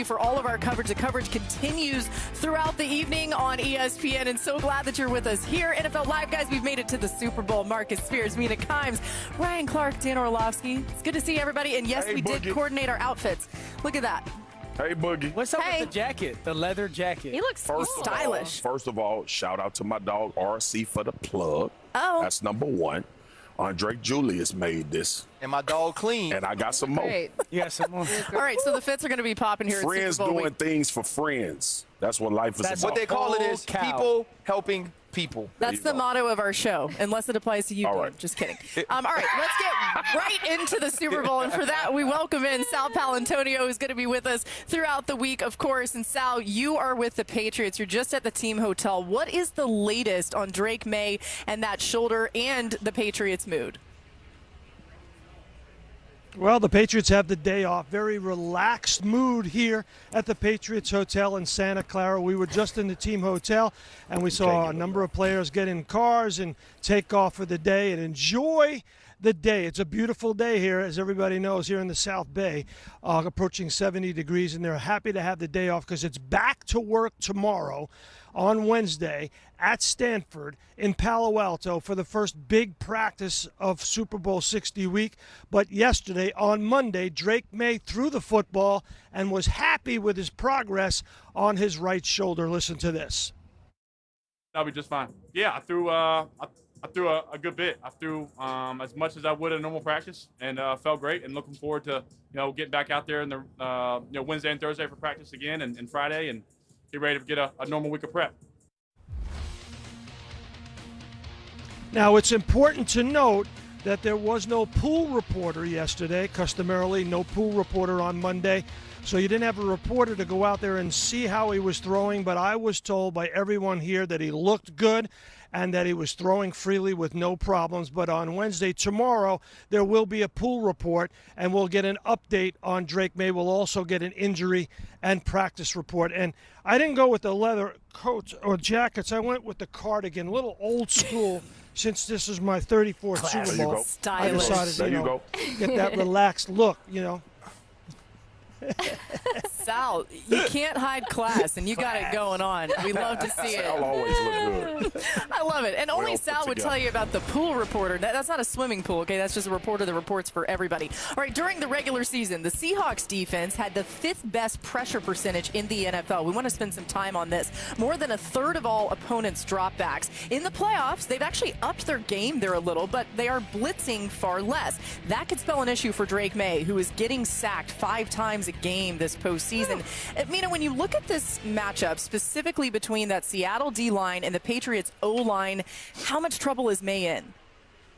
for all of our coverage. The coverage continues throughout the evening on ESPN, and so glad that you're with us here. NFL Live, guys, we've made it to the Super Bowl. Marcus Spears, Mina Kimes, Ryan Clark, Dan Orlovsky. It's good to see everybody, and yes, we did coordinate our outfits. Look at that. Hey, Boogie. What's up with the jacket, the leather jacket? He looks stylish. First of all, shout out to my dog, RC, for the plug. Oh. That's number one. Andre Julius made this. And my dog clean. And I got some more. Great. Yeah, some more. All right, so the fits are going to be popping here Friends at Super Bowl doing things for friends. That's what life is about. What they call it is people helping people. That's the motto of our show, unless it applies to you. All right. Just kidding. All right, let's get right into the Super Bowl. And for that, we welcome in Sal Paolantonio, who's going to be with us throughout the week, of course. And Sal, you are with the Patriots. You're just at the team hotel. What is the latest on Drake Maye and that shoulder and the Patriots' mood? Well, the Patriots have the day off. Very relaxed mood here at the Patriots Hotel in Santa Clara. We were just in the team hotel, and we saw a number of players get in cars and take off for the day and enjoy the day. It's a beautiful day here, as everybody knows, here in the South Bay, approaching 70 degrees, and they're happy to have the day off because it's back to work tomorrow on Wednesday at Stanford in Palo Alto for the first big practice of Super Bowl 60 week. But yesterday, on Monday, Drake Maye threw the football and was happy with his progress on his right shoulder. Listen to this. I'll be just fine. Yeah, I threw a good bit. I threw as much as I would in normal practice, and felt great. And looking forward to getting back out there in the Wednesday and Thursday for practice again, and Friday, and get ready to get a normal week of prep. Now, it's important to note that there was no pool reporter yesterday. Customarily, no pool reporter on Monday. So you didn't have a reporter to go out there and see how he was throwing, but I was told by everyone here that he looked good and that he was throwing freely with no problems. But on Wednesday, tomorrow, there will be a pool report, and we'll get an update on Drake Maye. We'll also get an injury and practice report. And I didn't go with the leather coats or jackets. I went with the cardigan, a little old school. Since this is my 34th Super Bowl, I decided, get that relaxed look, Sal, you can't hide class, and you got it going on. We love to see it. Sal always look good. I love it. And only Sal would tell you about the pool reporter. That's not a swimming pool, okay? That's just a reporter that reports for everybody. All right, during the regular season, the Seahawks defense had the 5th best pressure percentage in the NFL. We want to spend some time on this. More than a third of all opponents' dropbacks. In the playoffs, they've actually upped their game there a little, but they are blitzing far less. That could spell an issue for Drake Maye, who is getting sacked 5 times a game this postseason. Mina, when you look at this matchup, specifically between that Seattle D-line and the Patriots O-line, how much trouble is Maye in?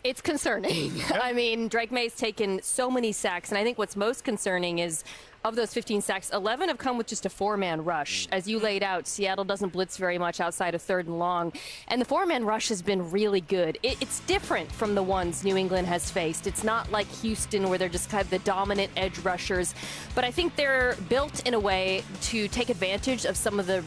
It's concerning. I mean, Drake Maye's taken so many sacks, and I think what's most concerning is of those 15 sacks, 11 have come with just a 4-man rush. As you laid out, Seattle doesn't blitz very much outside of 3rd and long, and the 4-man rush has been really good. It's different from the ones New England has faced. It's not like Houston where they're just kind of the dominant edge rushers, but I think they're built in a way to take advantage of some of the,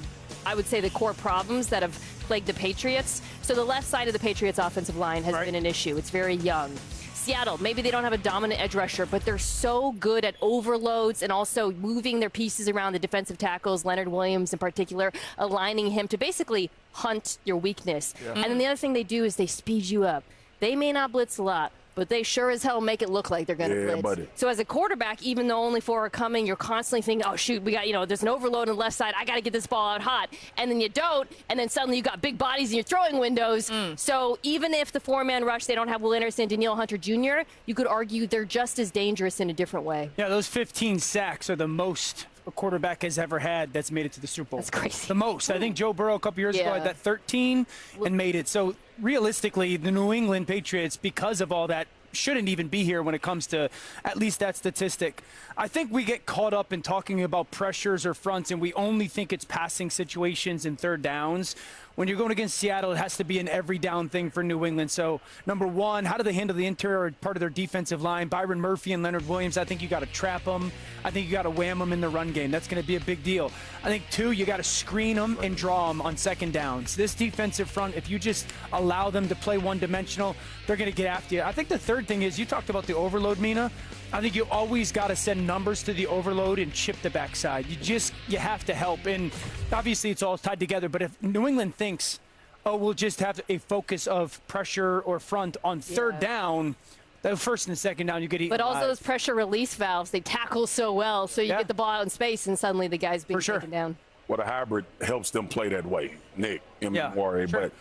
I would say, the core problems that have plagued the Patriots. So the left side of the Patriots offensive line has been an issue. It's very young. Seattle, maybe they don't have a dominant edge rusher, but they're so good at overloads and also moving their pieces around the defensive tackles, Leonard Williams in particular, aligning him to basically hunt your weakness. And then the other thing they do is they speed you up. They may not blitz a lot, but they sure as hell make it look like they're going to blitz. Buddy. So as a quarterback, even though only 4 are coming, you're constantly thinking, oh, shoot, we got, there's an overload on the left side. I got to get this ball out hot. And then you don't, and then suddenly you got big bodies in your throwing windows. So even if the 4-man rush, they don't have Will Anderson, Danielle Hunter Jr., you could argue they're just as dangerous in a different way. Yeah, those 15 sacks are the most a quarterback has ever had that's made it to the Super Bowl. That's crazy. The most. I think Joe Burrow a couple years ago had that 13 and made it. So realistically, the New England Patriots, because of all that, shouldn't even be here when it comes to at least that statistic. I think we get caught up in talking about pressures or fronts, and we only think it's passing situations and 3rd downs. When you're going against Seattle, it has to be an every down thing for New England. So, number one, how do they handle the interior part of their defensive line? Byron Murphy and Leonard Williams, I think you got to trap them. I think you got to wham them in the run game. That's going to be a big deal. I think, 2, you got to screen them and draw them on 2nd downs. This defensive front, if you just allow them to play one-dimensional, they're going to get after you. I think the 3rd thing is, you talked about the overload, Mina. I think you always got to send numbers to the overload and chip the backside. You have to help. And obviously it's all tied together. But if New England thinks, oh, we'll just have a focus of pressure or front on third down, the first and second down, you get eaten. But also those pressure release valves, they tackle so well. So you get the ball out in space and suddenly the guy's being taken down. Well, the hybrid helps them play that way, Nick, Warrior. Sure. But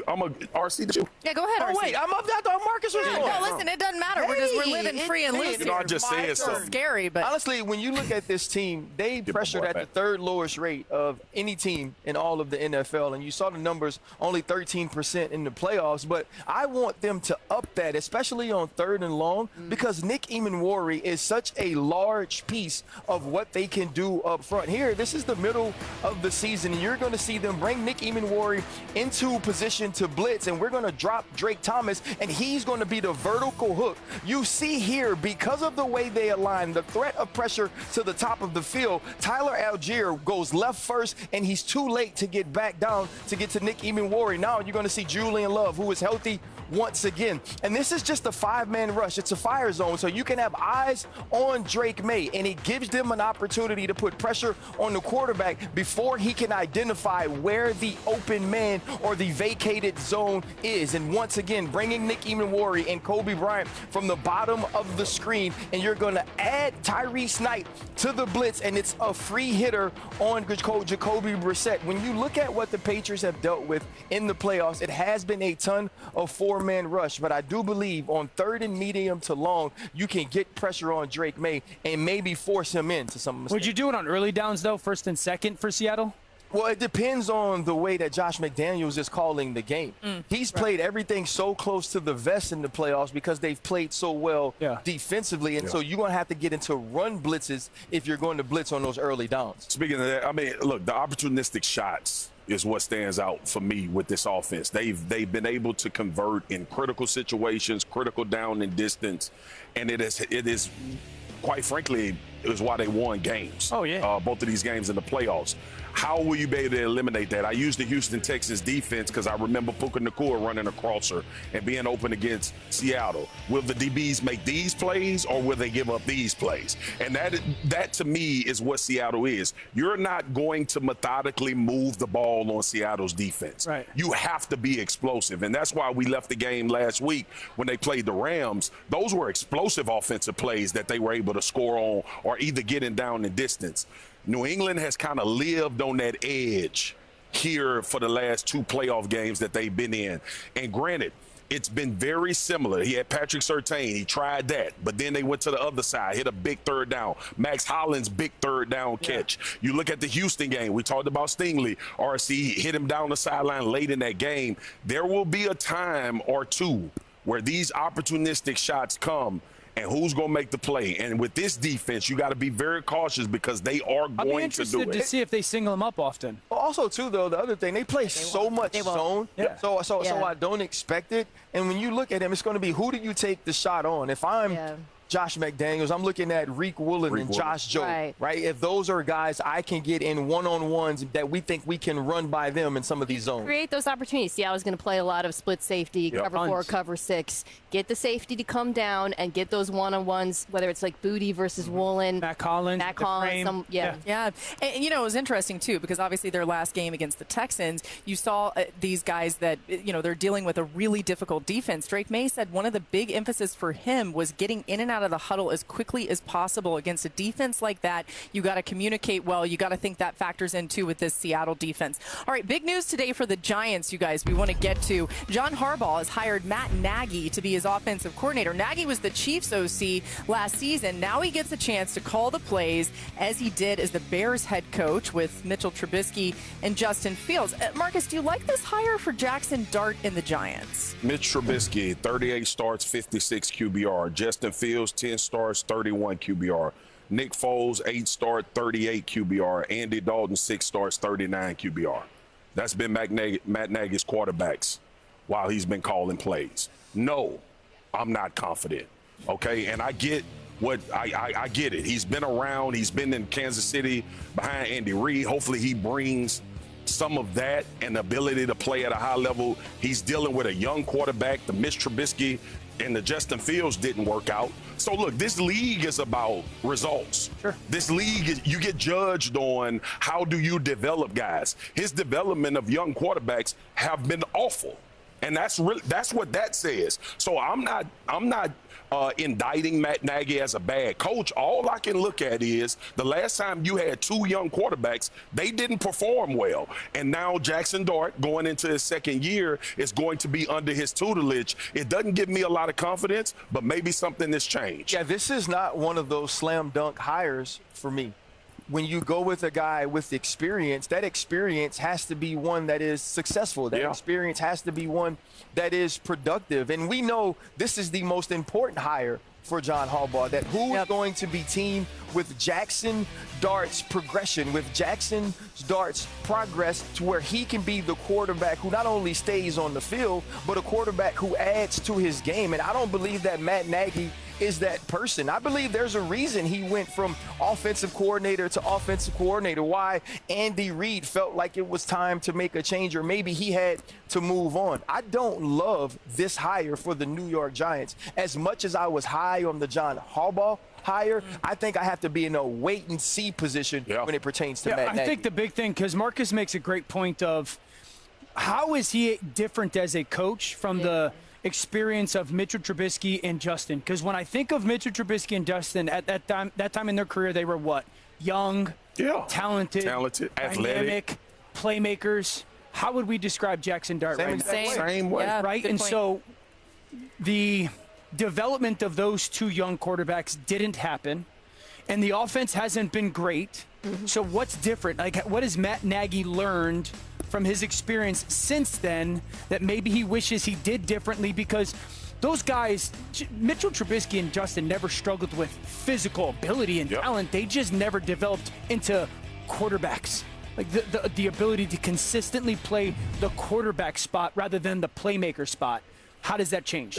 I'm a RC. Did you? Yeah, go ahead. Oh, RC. wait, I'm up. I thought Marcus was going. No, listen, it doesn't matter. We're living free and loose. You know, I just said something. Scary, but honestly, when you look at this team, they pressured at the third lowest rate of any team in all of the NFL, and you saw the numbers, only 13% in the playoffs. But I want them to up that, especially on third and long, because Nick Eamon-Warry is such a large piece of what they can do up front. Here, this is the middle of the season, and you're going to see them bring Nick Eamon-Warry into position to blitz, and we're going to drop Drake Thomas, and he's going to be the vertical hook. You see here, because of the way they align, the threat of pressure to the top of the field, Tyler Algier goes left first, and he's too late to get back down to get to Nick Eamon-Warry. Now you're going to see Julian Love, who is healthy once again. And this is just a five-man rush. It's a fire zone, so you can have eyes on Drake Maye, and it gives them an opportunity to put pressure on the quarterback before he can identify where the open man or the vacated zone is. And once again, bringing Nick Eamon-Warry and Kobe Bryant from the bottom of the screen, and you're going to add Tyrese Knight to the blitz, and it's a free hitter on Jacoby Brissett. When you look at what the Patriots have dealt with in the playoffs, it has been a ton of four-man rush, but I do believe on third and medium to long, you can get pressure on Drake Maye and maybe force him into some mistakes. Would you do it on early downs, though, first and second for Seattle? Well, it depends on the way that Josh McDaniels is calling the game. He's played everything so close to the vest in the playoffs because they've played so well defensively, and so you're going to have to get into run blitzes if you're going to blitz on those early downs. Speaking of that, I mean, look, the opportunistic shots is what stands out for me with this offense. They've been able to convert in critical situations, critical down and distance, and it is quite frankly, it was why they won games. Oh, yeah. Both of these games in the playoffs. How will you be able to eliminate that? I use the Houston Texans defense because I remember Puka Nacua running a crosser and being open against Seattle. Will the DBs make these plays or will they give up these plays? And that to me is what Seattle is. You're not going to methodically move the ball on Seattle's defense. Right. You have to be explosive. And that's why we left the game last week when they played the Rams. Those were explosive offensive plays that they were able to score on or either getting down in distance. New England has kind of lived on that edge here for the last two playoff games that they've been in. And granted, it's been very similar. He had Patrick Surtain. He tried that. But then they went to the other side, hit a big third down. Max Hollins' big third down catch. You look at the Houston game. We talked about Stingley. RC hit him down the sideline late in that game. There will be a time or two where these opportunistic shots come, and who's going to make the play. And with this defense, you got to be very cautious because they are going to do it. I'll be interested to see if they single them up often. Also, too, though, the other thing, they play so much zone, so I don't expect it. And when you look at them, it's going to be who do you take the shot on? If I'm Josh McDaniels, I'm looking at Reek Woolen and Josh Jobe, right? If those are guys I can get in one-on-ones that we think we can run by them in some of these zones. Create those opportunities. See, I was going to play a lot of split safety, cover 4, cover 6. Get the safety to come down and get those one-on-ones, whether it's like Booty versus Woolen. Matt Collins. Yeah. And, you know, it was interesting, too, because obviously their last game against the Texans, you saw these guys that, you know, they're dealing with a really difficult defense. Drake Maye said one of the big emphasis for him was getting in and out of the huddle as quickly as possible. Against a defense like that, you got to communicate well. You got to think that factors in too with this Seattle defense. All right, big news today for the Giants, you guys, we want to get to. John Harbaugh has hired Matt Nagy to be his offensive coordinator. Nagy was the Chiefs OC last season. Now he gets a chance to call the plays as he did as the Bears head coach with Mitchell Trubisky and Justin Fields. Marcus, do you like this hire for Jackson Dart and the Giants? Mitch Trubisky, 38 starts, 56 QBR. Justin Fields, 10 starts, 31 QBR. Nick Foles, 8 starts, 38 QBR. Andy Dalton, 6 starts, 39 QBR. That's been Matt Nagy's quarterbacks while he's been calling plays. No, I'm not confident. Okay, and I get what I get it. He's been around. He's been in Kansas City behind Andy Reid. Hopefully he brings some of that and the ability to play at a high level. He's dealing with a young quarterback. The Mitch Trubisky and the Justin Fields didn't work out. So look, this league is about results. Sure. This league is, you get judged on how do you develop guys. His development of young quarterbacks have been awful. And that's what that says. So I'm not indicting Matt Nagy as a bad coach. All I can look at is the last time you had two young quarterbacks, they didn't perform well. And now Jackson Dart, going into his second year, is going to be under his tutelage. It doesn't give me a lot of confidence, but maybe something has changed. Yeah, this is not one of those slam dunk hires for me. When you go with a guy with experience, that experience has to be one that is successful. That experience has to be one that is productive. And we know this is the most important hire for John Harbaugh, that who's going to be teamed with Jackson Dart's progression, with Jackson Dart's progress to where he can be the quarterback who not only stays on the field, but a quarterback who adds to his game. And I don't believe that Matt Nagy is that person. I believe there's a reason he went from offensive coordinator to offensive coordinator, why Andy Reid felt like it was time to make a change, or maybe he had to move on. I don't love this hire for the New York Giants. As much as I was high on the John Harbaugh hire, I think I have to be in a wait-and-see position when it pertains to Matt Nagy. I think the big thing, because Marcus makes a great point of how is he different as a coach from the experience of Mitchell Trubisky and Justin? Because when I think of Mitchell Trubisky and Justin at that time in their career, they were what? Young, talented, athletic, playmakers. How would we describe Jackson Dart right now? Same way. Yeah, right? And so the development of those two young quarterbacks didn't happen, and the offense hasn't been great. So what's different? Like, what has Matt Nagy learned from his experience since then that maybe he wishes he did differently? Because those guys, Mitchell Trubisky and Justin, never struggled with physical ability and talent. They just never developed into quarterbacks. Like the ability to consistently play the quarterback spot rather than the playmaker spot. How does that change?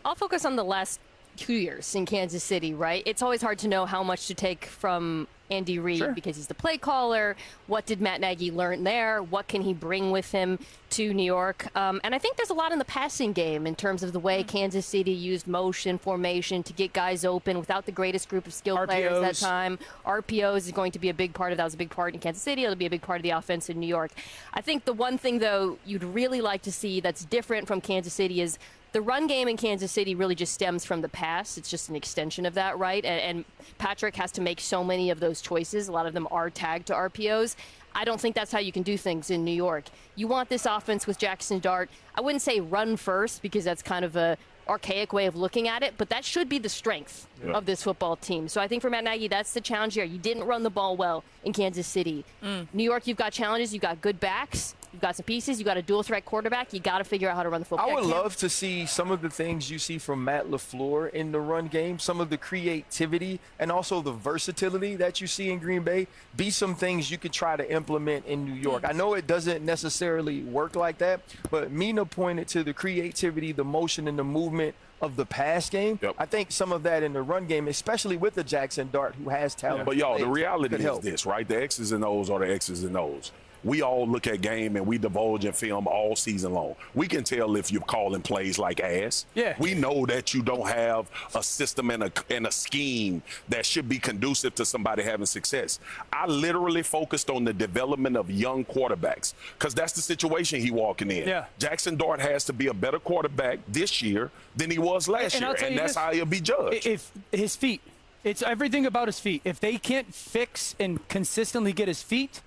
I'll focus on the last 2 years in Kansas City, right? It's always hard to know how much to take from Andy Reid because he's the play caller. What did Matt Nagy learn there? What can he bring with him to New York? And I think there's a lot in the passing game in terms of the way Kansas City used motion, formation to get guys open without the greatest group of skill players at that time. RPOs is going to be a big part of that. Was a big part in Kansas City. It'll be a big part of the offense in New York. I think the one thing, though, you'd really like to see that's different from Kansas City is the run game in Kansas City really just stems from the pass. It's just an extension of that, right? And Patrick has to make so many of those choices. A lot of them are tagged to RPOs. I don't think that's how you can do things in New York. You want this offense with Jackson Dart. I wouldn't say run first because that's kind of a archaic way of looking at it, but that should be the strength of this football team. So I think for Matt Nagy, that's the challenge here. You didn't run the ball well in Kansas City. New York, you've got challenges. You've got good backs. You've got some pieces. You've got a dual-threat quarterback. You got to figure out how to run the football. I would love to see some of the things you see from Matt LaFleur in the run game, some of the creativity and also the versatility that you see in Green Bay, be some things you could try to implement in New York. I know it doesn't necessarily work like that, but Mina pointed to the creativity, the motion, and the movement of the pass game. I think some of that in the run game, especially with the Jackson Dart, who has talent. But, y'all, the reality is this, right? The X's and O's are the X's and O's. We all look at game and we divulge in film all season long. We can tell if you're calling plays like ass. We know that you don't have a system and a scheme that should be conducive to somebody having success. I literally focused on the development of young quarterbacks because that's the situation he walking in. Jackson Dart has to be a better quarterback this year than he was last year, and that's how he'll be judged. If his feet, it's everything about his feet. If they can't fix and consistently get his feet,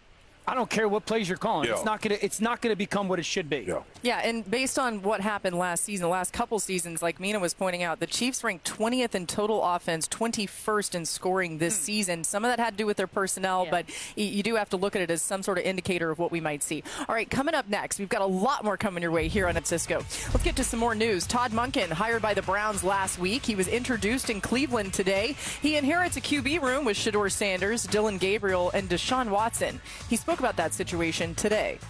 I don't care what plays you're calling. It's not gonna become what it should be. Yeah, and based on what happened last season, the last couple seasons, like Mina was pointing out, the Chiefs ranked 20th in total offense, 21st in scoring this season. Some of that had to do with their personnel, but you do have to look at it as some sort of indicator of what we might see. All right, coming up next, we've got a lot more coming your way here on Cisco. Let's get to some more news. Todd Monken, hired by the Browns last week. He was introduced in Cleveland today. He inherits a QB room with Shedeur Sanders, Dylan Gabriel, and Deshaun Watson. He spoke about that situation today.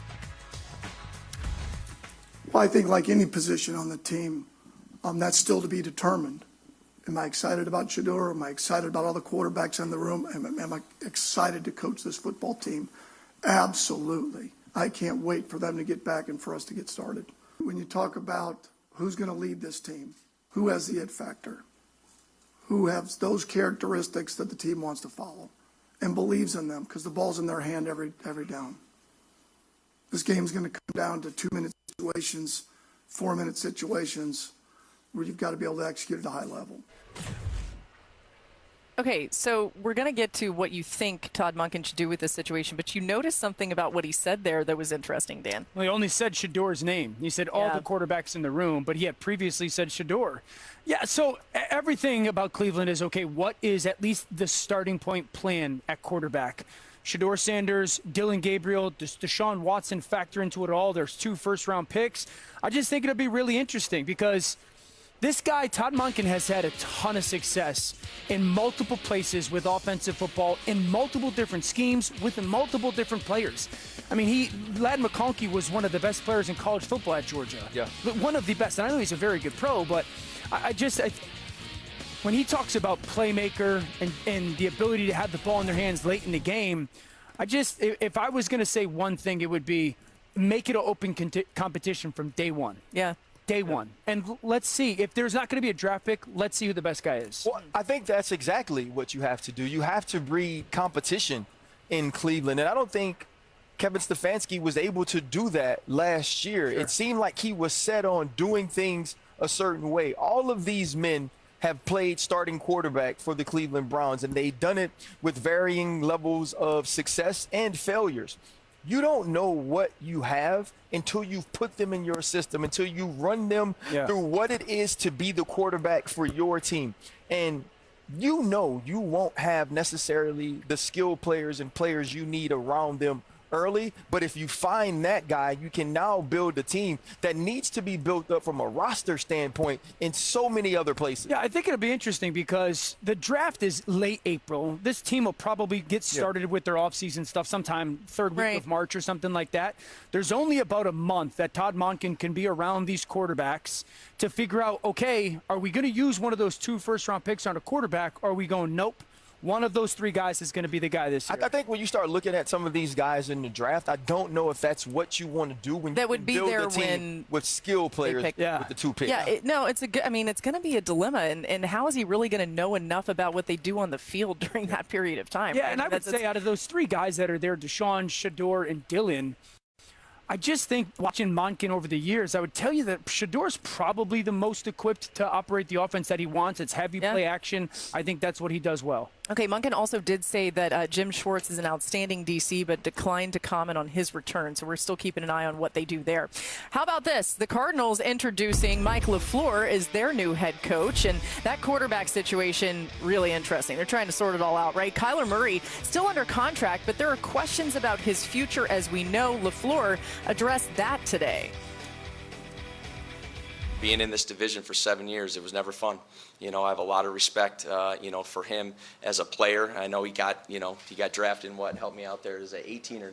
Well, I think like any position on the team, that's still to be determined. Am I excited about Shedeur? Am I excited about all the quarterbacks in the room? Am I excited to coach this football team? Absolutely. I can't wait for them to get back and for us to get started. When you talk about who's going to lead this team, Who has the it factor? Who has those characteristics that the team wants to follow and believes in them because the ball's in their hand every down. This game's going to come down to 2-minute situations, 4-minute situations where you've got to be able to execute at a high level. Okay, so we're going to get to what you think Todd Monken should do with this situation, but you noticed something about what he said there that was interesting, Dan. Well, he only said Shedor's name. He said all the quarterbacks in the room, but he had previously said Shedor. Yeah, so everything about Cleveland is, okay, what is at least the starting point plan at quarterback? Shedor Sanders, Dylan Gabriel, does Deshaun Watson factor into it all? There's 2 first-round picks. I just think it'll be really interesting because this guy, Todd Monken, has had a ton of success in multiple places with offensive football, in multiple different schemes, with multiple different players. I mean, Ladd McConkey was one of the best players in college football at Georgia. Yeah. One of the best. And I know he's a very good pro, but when he talks about playmaker and the ability to have the ball in their hands late in the game, if I was going to say one thing, it would be make it an open competition from day one. Yeah. Day one. And let's see. If there's not going to be a draft pick, let's see who the best guy is. Well, I think that's exactly what you have to do. You have to breed competition in Cleveland. And I don't think Kevin Stefanski was able to do that last year. Sure. It seemed like he was set on doing things a certain way. All of these men have played starting quarterback for the Cleveland Browns, and they've done it with varying levels of success and failures. You don't know what you have until you've put them in your system, until you run them through what it is to be the quarterback for your team. And you know you won't have necessarily the skilled players and players you need around them early, but if you find that guy, you can now build a team that needs to be built up from a roster standpoint in so many other places. Yeah, I think it'll be interesting because the draft is late April. This team will probably get started with their offseason stuff sometime third week of March or something like that. There's only about a month that Todd Monken can be around these quarterbacks to figure out, okay, are we going to use one of those 2 first-round picks on a quarterback, or are we going, nope, one of those 3 guys is going to be the guy this year? I think when you start looking at some of these guys in the draft, I don't know if that's what you want to do when you build a team with skill players with the 2 picks. Yeah, it's going to be a dilemma. And how is he really going to know enough about what they do on the field during that period of time? Yeah, right? and I would say out of those 3 guys that are there, Deshaun, Shedor, and Dylan, I just think watching Monken over the years, I would tell you that Shedor's probably the most equipped to operate the offense that he wants. It's heavy play action. I think that's what he does well. Okay, Monken also did say that Jim Schwartz is an outstanding DC, but declined to comment on his return. So we're still keeping an eye on what they do there. How about this? The Cardinals introducing Mike LaFleur as their new head coach, and that quarterback situation, really interesting. They're trying to sort it all out, right? Kyler Murray still under contract, but there are questions about his future. As we know, LaFleur addressed that today. Being in this division for 7 years, it was never fun. You know, I have a lot of respect, for him as a player. I know he got drafted in help me out there, is it 18 or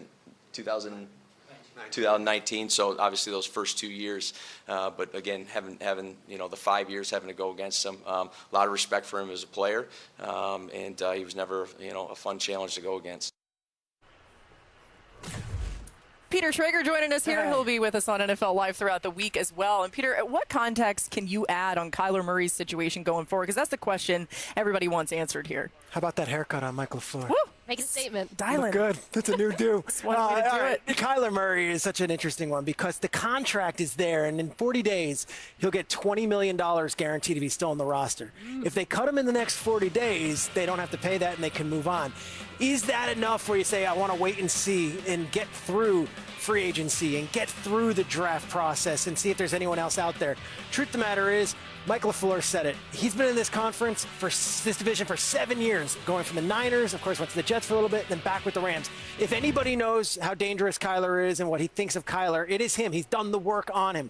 2019. So obviously those first 2 years, but again, having the 5 years having to go against him, a lot of respect for him as a player, and he was never a fun challenge to go against. Peter Schrager joining us here. He'll be with us on NFL Live throughout the week as well. And Peter, what context can you add on Kyler Murray's situation going forward? Because that's the question everybody wants answered here. How about that haircut on Mike LaFleur? Woo! Make a statement. Dialing. Good. That's a new do. It. Kyler Murray is such an interesting one because the contract is there, and in 40 days, he'll get $20 million guaranteed if he's still on the roster. If they cut him in the next 40 days, they don't have to pay that and they can move on. Is that enough where you say, I want to wait and see and get through free agency and get through the draft process and see if there's anyone else out there? Truth of the matter is, Mike LaFleur said it. He's been in this conference, for this division, for 7 years, going from the Niners, of course, went to the Jets for a little bit, then back with the Rams. If anybody knows how dangerous Kyler is and what he thinks of Kyler, it is him. He's done the work on him.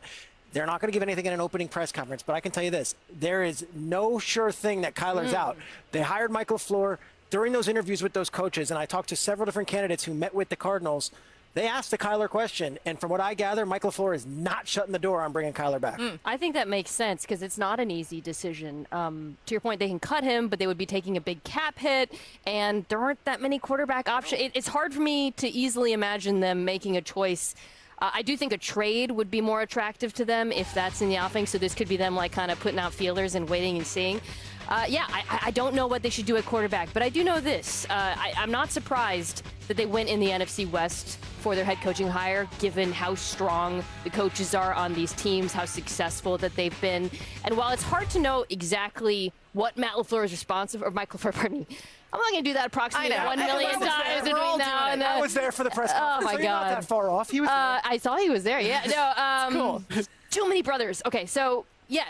They're not going to give anything in an opening press conference, but I can tell you this. There is no sure thing that Kyler's out. They hired Mike LaFleur. During those interviews with those coaches, and I talked to several different candidates who met with the Cardinals, they asked the Kyler question, and from what I gather, Mike LaFleur is not shutting the door on bringing Kyler back. I think that makes sense because it's not an easy decision. To your point, they can cut him, but they would be taking a big cap hit, and there aren't that many quarterback options. It's hard for me to easily imagine them making a choice I do think a trade would be more attractive to them if that's in the offing. So this could be them like kind of putting out feelers and waiting and seeing. I don't know what they should do at quarterback, but I do know this. I'm not surprised that they went in the NFC West for their head coaching hire, given how strong the coaches are on these teams, how successful that they've been. And while it's hard to know exactly what Matt LaFleur is responsible, or Michael LaFleur, pardon me, I'm not going to do that approximately 1 million times between now and then. I was there for the press conference. Oh, my So you're God. not that far off. He was there. I saw he was there, yeah. No, cool. Too many brothers. Okay, so, yeah,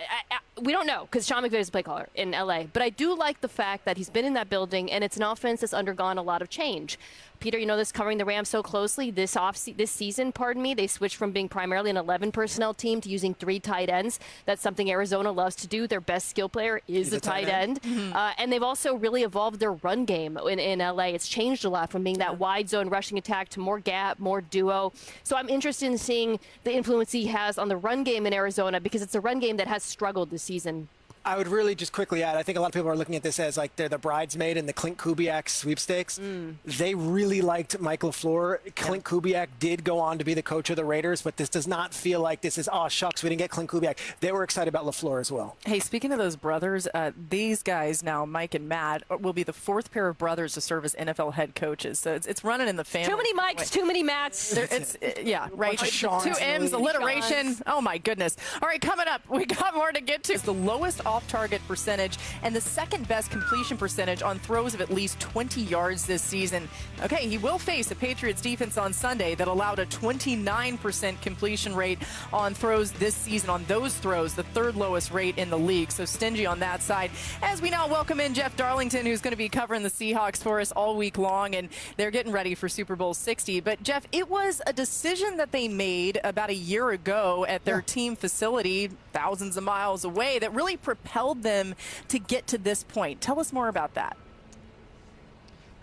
we don't know because Sean McVay is a play caller in L.A., but I do like the fact that he's been in that building, and it's an offense that's undergone a lot of change. Peter, you know this, covering the Rams so closely. This season, they switched from being primarily an 11 personnel team to using 3 tight ends. That's something Arizona loves to do. Their best skill player is a tight end. And they've also really evolved their run game in LA. It's changed a lot from being that wide zone rushing attack to more gap, more duo. So I'm interested in seeing the influence he has on the run game in Arizona because it's a run game that has struggled this season. I would really just quickly add, I think a lot of people are looking at this as like they're the bridesmaid in the Clint Kubiak sweepstakes. They really liked Mike LaFleur. Clint Kubiak did go on to be the coach of the Raiders, but this does not feel like this is, oh, shucks, we didn't get Clint Kubiak. They were excited about LaFleur as well. Hey, speaking of those brothers, these guys now, Mike and Matt, will be the 4th pair of brothers to serve as NFL head coaches. So it's running in the family. Too many Mikes, too many Matts. Yeah, right. 2 M's, alliteration. Oh, my goodness. All right, coming up, we got more to get to. It's the lowest off-target percentage and the 2nd best completion percentage on throws of at least 20 yards this season. Okay, he will face a Patriots defense on Sunday that allowed a 29% completion rate on throws this season. On those throws, the 3rd lowest rate in the league. So stingy on that side. As we now welcome in Jeff Darlington, who's going to be covering the Seahawks for us all week long, and they're getting ready for Super Bowl 60. But Jeff, it was a decision that they made about a year ago at their team facility, thousands of miles away, that really propelled them to get to this point. Tell us more about that.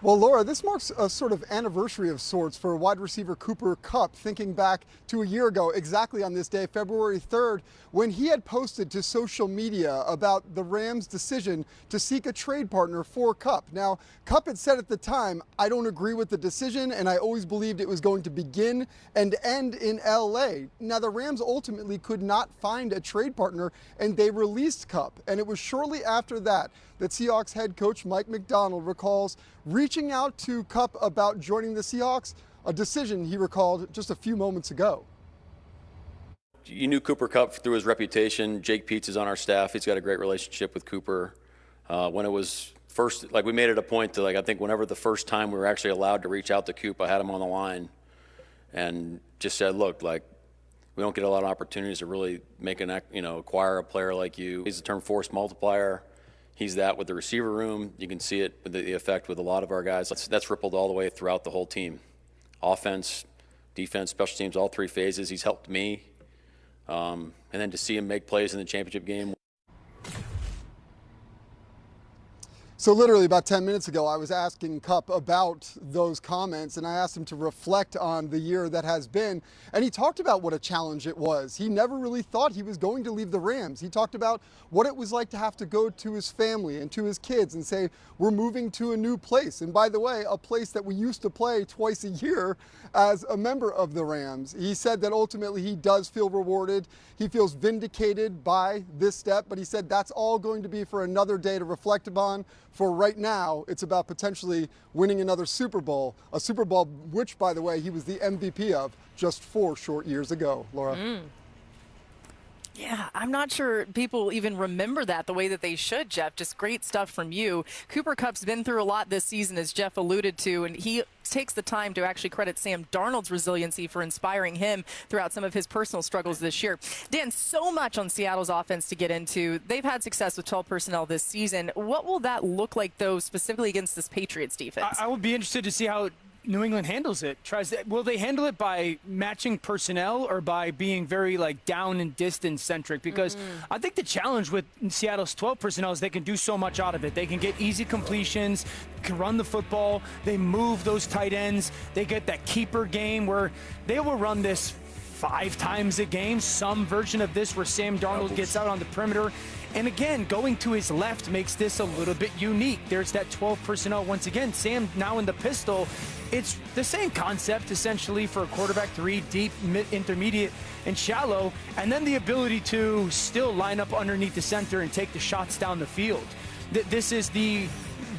Well, Laura, this marks a sort of anniversary of sorts for wide receiver Cooper Kupp, thinking back to a year ago, exactly on this day, February 3rd, when he had posted to social media about the Rams' decision to seek a trade partner for Kupp. Now, Kupp had said at the time, I don't agree with the decision, and I always believed it was going to begin and end in L.A. Now, the Rams ultimately could not find a trade partner, and they released Kupp. And it was shortly after that Seahawks head coach Mike McDonald recalls reaching out to Kupp about joining the Seahawks, a decision he recalled just a few moments ago. You knew Cooper Kupp through his reputation. Jake Peetz is on our staff. He's got a great relationship with Cooper. When it was first, we made it a point to, I think whenever the first time we were actually allowed to reach out to Coop, I had him on the line and just said, look, we don't get a lot of opportunities to really acquire a player like you. He's the term force multiplier. He's that with the receiver room. You can see it with the effect with a lot of our guys. That's rippled all the way throughout the whole team. Offense, defense, special teams, all 3 phases. He's helped me. And then to see him make plays in the championship game. So literally about 10 minutes ago, I was asking Kupp about those comments, and I asked him to reflect on the year that has been. And he talked about what a challenge it was. He never really thought he was going to leave the Rams. He talked about what it was like to have to go to his family and to his kids and say, we're moving to a new place. And by the way, a place that we used to play twice a year as a member of the Rams. He said that ultimately he does feel rewarded. He feels vindicated by this step, but he said that's all going to be for another day to reflect upon. For right now, it's about potentially winning another Super Bowl, a Super Bowl which, by the way, he was the MVP of just 4 short years ago, Laura. Yeah, I'm not sure people even remember that the way that they should, Jeff. Just great stuff from you. Cooper Kupp's been through a lot this season, as Jeff alluded to, and he takes the time to actually credit Sam Darnold's resiliency for inspiring him throughout some of his personal struggles this year. Dan, so much on Seattle's offense to get into. They've had success with 12 personnel this season. What will that look like, though, specifically against this Patriots defense? I would be interested to see how New England handles it. Will they handle it by matching personnel or by being very down and distance centric? Because I think the challenge with Seattle's 12 personnel is they can do so much out of it. They can get easy completions, can run the football, they move those tight ends, they get that keeper game where they will run this 5 times a game, some version of this where Sam Darnold gets out on the perimeter And again, going to his left makes this a little bit unique. There's that 12 personnel. Once again, Sam now in the pistol. It's the same concept, essentially, for a quarterback, 3 deep, mid, intermediate, and shallow, and then the ability to still line up underneath the center and take the shots down the field. This is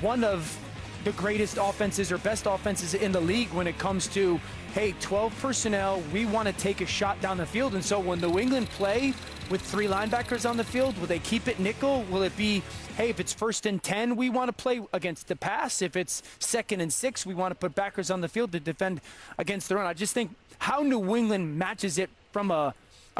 one of the greatest offenses or best offenses in the league when it comes to, hey, 12 personnel, we want to take a shot down the field. And so when New England play with 3 linebackers on the field, will they keep it nickel? Will it be, hey, if it's 1st and 10, we want to play against the pass. If it's 2nd and 6, we want to put backers on the field to defend against the run. I just think how New England matches it from a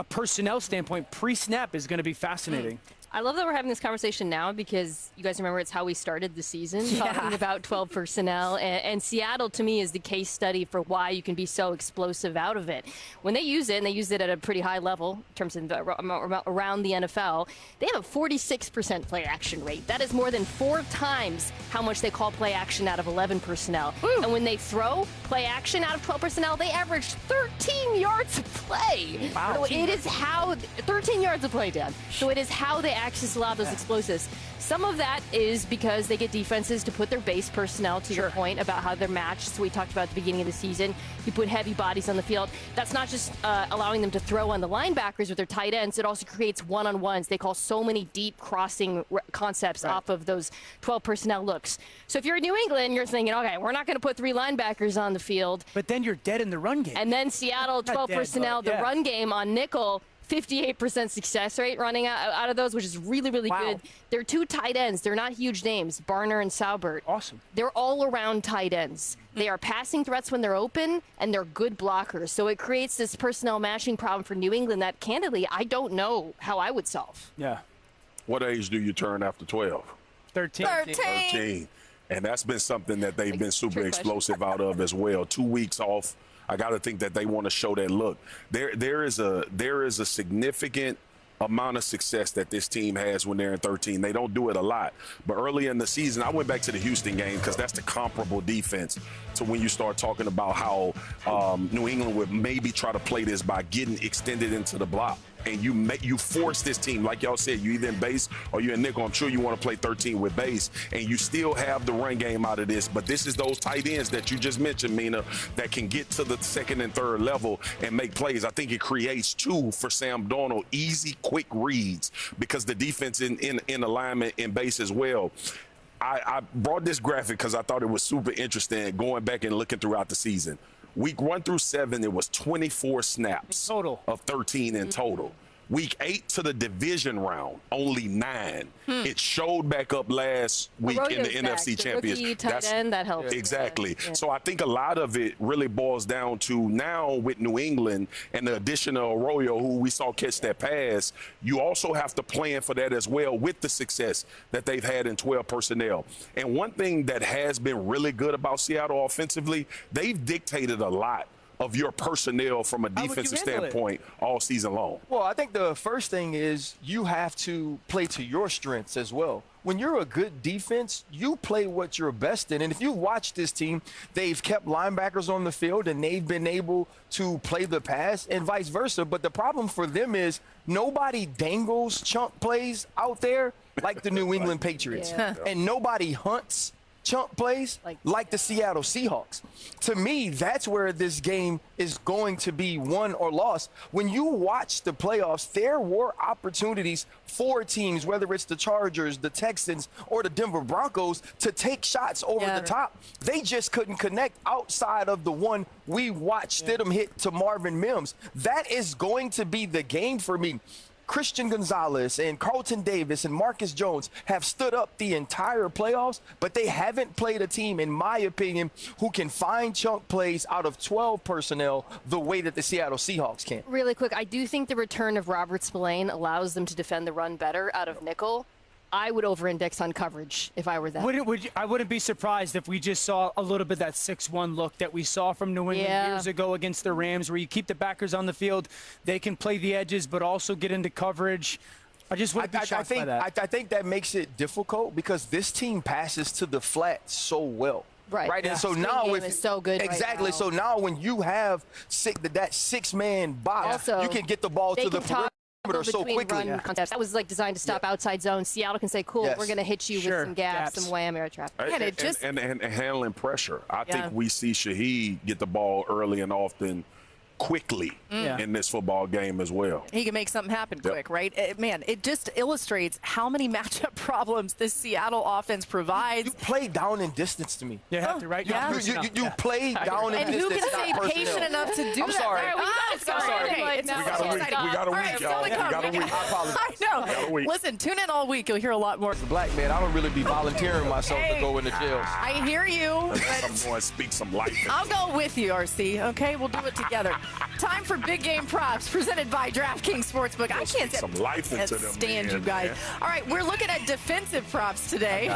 personnel standpoint pre-snap is going to be fascinating. I love that we're having this conversation now because you guys remember it's how we started the season, talking about 12 personnel. And Seattle, to me, is the case study for why you can be so explosive out of it. When they use it, and they use it at a pretty high level in terms of around the NFL, they have a 46% play action rate. That is more than 4 times how much they call play action out of 11 personnel. Woo. And when they throw play action out of 12 personnel, they average 13 yards of play. Wow. So it is how 13 yards of play, Dan. So it is how they access a lot of those explosives. Some of that is because they get defenses to put their base personnel, to your point about how they're matched. So we talked about at the beginning of the season, you put heavy bodies on the field. That's not just allowing them to throw on the linebackers with their tight ends. It also creates one-on-ones. They call so many deep crossing concepts off of those 12 personnel looks. So if you're in New England, you're thinking, okay, we're not going to put 3 linebackers on the field. But then you're dead in the run game. And then Seattle, 12 personnel, the run game on nickel, 58% success rate running out of those, which is really, really good. They're 2 tight ends. They're not huge names, Barner and Saubert. Awesome. They're all around tight ends. They are passing threats when they're open, and they're good blockers. So it creates this personnel matching problem for New England that, candidly, I don't know how I would solve. Yeah. What age do you turn after 12? 13. 13. And that's been something that they've been super explosive out of as well. 2 weeks off. I got to think that they want to show that look. There is a significant amount of success that this team has when they're in 13. They don't do it a lot. But early in the season, I went back to the Houston game because that's the comparable defense to when you start talking about how New England would maybe try to play this by getting extended into the block. And you force this team, like y'all said, you either in base or you're in nickel. I'm sure you want to play 13 with base, and you still have the run game out of this. But this is those tight ends that you just mentioned, Mina, that can get to the 2nd and 3rd level and make plays. I think it creates, too, for Sam Darnold, easy, quick reads because the defense in alignment in base as well. I brought this graphic because I thought it was super interesting going back and looking throughout the season. Week 1 through 7, it was 24 snaps total of 13 in total. Week 8 to the division round, only 9. It showed back up last week in the NFC Championship. Tight end, that helps. Exactly. Yeah. So I think a lot of it really boils down to now with New England and the addition of Arroyo, who we saw catch that pass, you also have to plan for that as well with the success that they've had in 12 personnel. And one thing that has been really good about Seattle offensively, they've dictated a lot of your personnel from a defensive standpoint all season long? Well, I think the first thing is you have to play to your strengths as well. When you're a good defense, you play what you're best in. And if you watch this team, they've kept linebackers on the field and they've been able to play the pass and vice versa. But the problem for them is nobody dangles chunk plays out there like the New England Patriots. And nobody hunts chunk plays like the Seattle Seahawks. To me, that's where this game is going to be won or lost. When you watch the playoffs, there were opportunities for teams, whether it's the Chargers, the Texans, or the Denver Broncos, to take shots over the top. They just couldn't connect outside of the one we watched Stidham hit to Marvin Mims. That is going to be the game for me. Christian Gonzalez and Carlton Davis and Marcus Jones have stood up the entire playoffs, but they haven't played a team, in my opinion, who can find chunk plays out of 12 personnel the way that the Seattle Seahawks can. Really quick, I do think the return of Robert Spillane allows them to defend the run better out of nickel. I would over-index on coverage if I were them. I wouldn't be surprised if we just saw a little bit of that 6-1 look that we saw from New England years ago against the Rams, where you keep the backers on the field. They can play the edges, but also get into coverage. I just wouldn't be shocked by that. I think that makes it difficult because this team passes to the flat so well. Right. And so now game is so good exactly. Right now. So now when you have that 6-man box, you can get the ball to the so quickly. Concepts. That was like designed to stop outside zone. Seattle can say, cool, we're going to hit you with some gaps, some wham air traffic. And handling pressure. I think we see Shaheed get the ball early and often quickly in this football game as well. He can make something happen quick, right? Man, it just illustrates how many matchup problems this Seattle offense provides. You play down in distance to me. You have to, right? You play down in distance. And who can stay patient enough to do I'm sorry. that? We got a week, y'all. We got a week. I apologize. I know. Listen, tune in all week. You'll hear a lot more. As a black man, I don't really be volunteering myself to go into jails. I hear you. I'm going to speak some life. I'll go with you, RC. Okay, we'll do it together. Time for big game props presented by DraftKings Sportsbook. I can't stand you guys. Man. All right, we're looking at defensive props today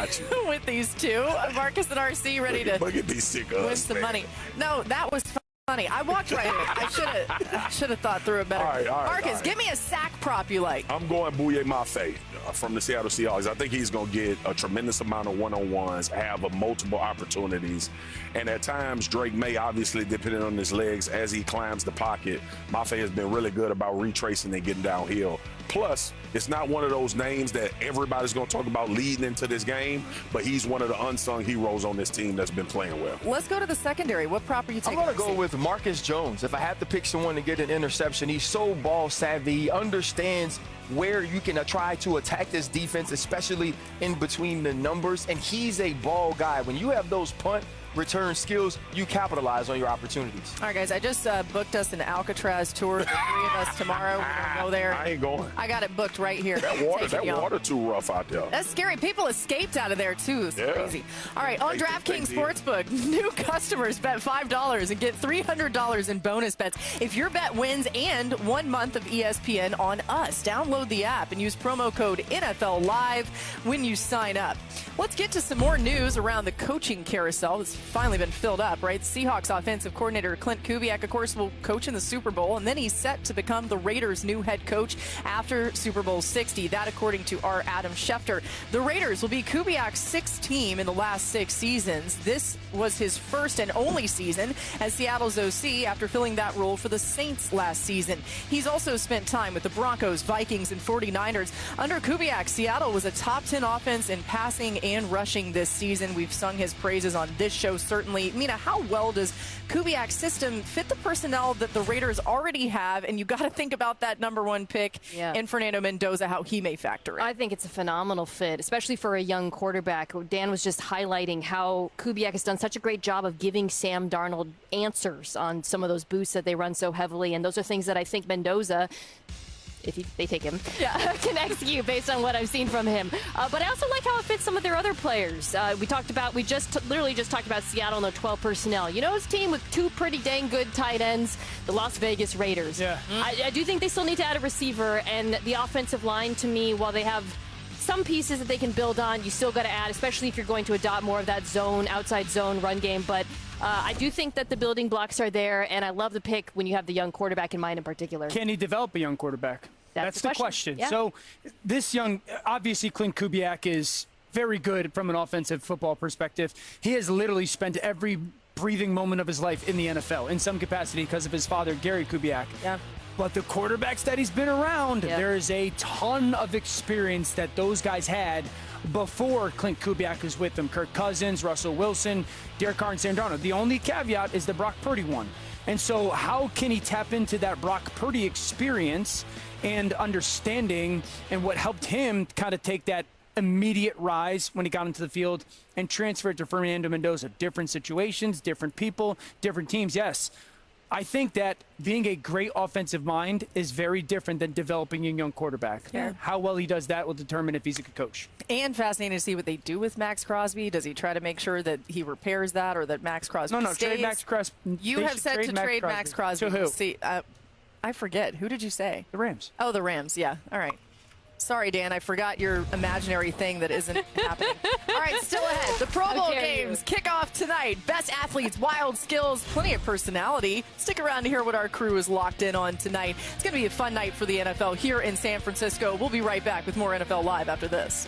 with these two. Marcus and RC ready to win some money. No, that was funny. I walked right in. I should have thought through it better. All right, Marcus, give me a sack prop you like. I'm going Maye from the Seattle Seahawks. I think he's going to get a tremendous amount of one-on-ones, have multiple opportunities. And at times, Drake Maye, obviously, depending on his legs, as he climbs the pocket, Maye has been really good about retracing and getting downhill. Plus, it's not one of those names that everybody's going to talk about leading into this game, but he's one of the unsung heroes on this team that's been playing well. Let's go to the secondary. What prop are you taking? I'm going to go with Marcus Jones. If I have to pick someone to get an interception, he's so ball savvy. He understands where you can try to attack this defense, especially in between the numbers, and he's a ball guy. When you have those punt return skills, you capitalize on your opportunities. All right, guys, I just booked us an Alcatraz tour, the three of us tomorrow. We're going to go there. I ain't going. I got it booked right here. That water too rough out there. That's scary. People escaped out of there, too. It's crazy. All right, on DraftKings Sportsbook, new customers bet $5 and get $300 in bonus bets if your bet wins and 1 month of ESPN on us. Download the app and use promo code NFL Live when you sign up. Let's get to some more news around the coaching carousel. It's finally been filled up, right? Seahawks offensive coordinator Clint Kubiak, of course, will coach in the Super Bowl, and then he's set to become the Raiders' new head coach after Super Bowl 60. That, according to our Adam Schefter. The Raiders will be Kubiak's sixth team in the last 6 seasons. This was his first and only season as Seattle's OC after filling that role for the Saints last season. He's also spent time with the Broncos, Vikings, and 49ers. Under Kubiak, Seattle was a top 10 offense in passing and rushing this season. We've sung his praises on this show, certainly. Mina, how well does Kubiak's system fit the personnel that the Raiders already have? And you got to think about that #1 pick in Fernando Mendoza, how he may factor in. I think it's a phenomenal fit, especially for a young quarterback. Dan was just highlighting how Kubiak has done such a great job of giving Sam Darnold answers on some of those boosts that they run so heavily. And those are things that I think Mendoza, if they take him, can execute based on what I've seen from him. But I also like how it fits some of their other players. We literally just talked about Seattle and their 12 personnel. You know, his team with 2 pretty dang good tight ends, the Las Vegas Raiders. Yeah. I do think they still need to add a receiver, and the offensive line, to me, while they have some pieces that they can build on, you still got to add, especially if you're going to adopt more of that outside zone run game. But I do think that the building blocks are there, and I love the pick when you have the young quarterback in mind in particular. Can he develop a young quarterback? That's the question. Yeah. So this obviously Clint Kubiak is very good from an offensive football perspective. He has literally spent every breathing moment of his life in the NFL in some capacity because of his father, Gary Kubiak. Yeah. But the quarterbacks that he's been around, there is a ton of experience that those guys had before Clint Kubiak was with them. Kirk Cousins, Russell Wilson, Derek Carr, and Sam Darnold. The only caveat is the Brock Purdy one. And so how can he tap into that Brock Purdy experience and understanding, and what helped him kind of take that immediate rise when he got into the field and transfer it to Fernando Mendoza? Different situations, different people, different teams, yes. I think that being a great offensive mind is very different than developing a young quarterback. Yeah. How well he does that will determine if he's a good coach. And fascinating to see what they do with Max Crosby. Does he try to make sure that he repairs that, or that Max Crosby stays? Trade Max Crosby. You have said to trade Max Crosby. To who? See, I forget. Who did you say? The Rams. Oh, the Rams. Yeah. All right. Sorry, Dan. I forgot your imaginary thing that isn't happening. All right, still ahead. The Pro Bowl games kick off tonight. Best athletes, wild skills, plenty of personality. Stick around to hear what our crew is locked in on tonight. It's going to be a fun night for the NFL here in San Francisco. We'll be right back with more NFL Live after this.